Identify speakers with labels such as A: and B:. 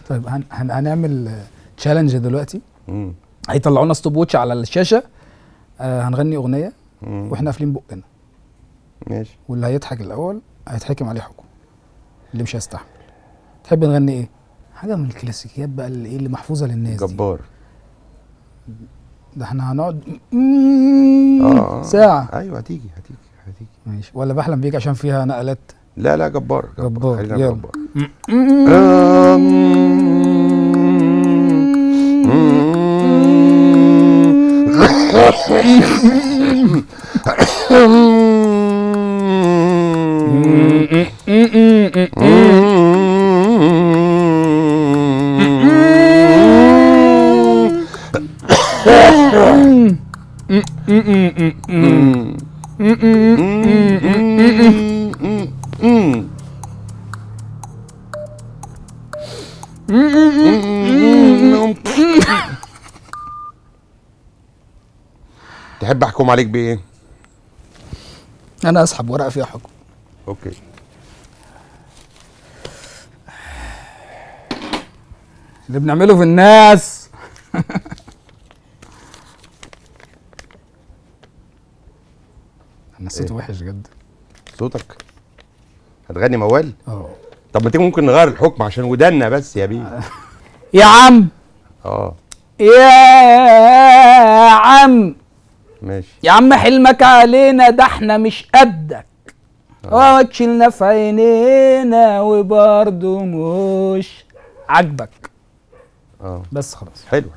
A: طيب هنعمل تشالنج دلوقتي. هيطلعوا لنا ستوب ووتش على الشاشه. هنغني اغنيه واحنا قافلين بقنا.
B: ماشي.
A: واللي هيضحك الاول هيتحكم عليه حكم، اللي مش هيستحمل. تحب نغني ايه؟ حاجه من الكلاسيكيات بقى اللي محفوظه للناس دي.
B: جبار.
A: ده احنا هنقعد ساعه.
B: ايوه هتيجي
A: ماشي. ولا بحلم بيك عشان فيها نقلات؟
B: لا جبار.
A: خلينا جبار.
B: تحب احكم عليك بايه؟
A: انا اسحب ورقه فيها حكم.
B: اوكي.
A: اللي بنعمله في الناس. انا صوتي وحش جدا.
B: صوتك هتغني موال؟ طب ما تيجي ممكن نغير الحكم عشان ودنا بس يا بيه.
A: يا عم. يا عم.
B: ماشي
A: يا عم، حلمك علينا ده احنا مش قدك. وتشيلنا في عينينا وبرضه مش عاجبك.
B: بس
A: خلاص.
B: حلو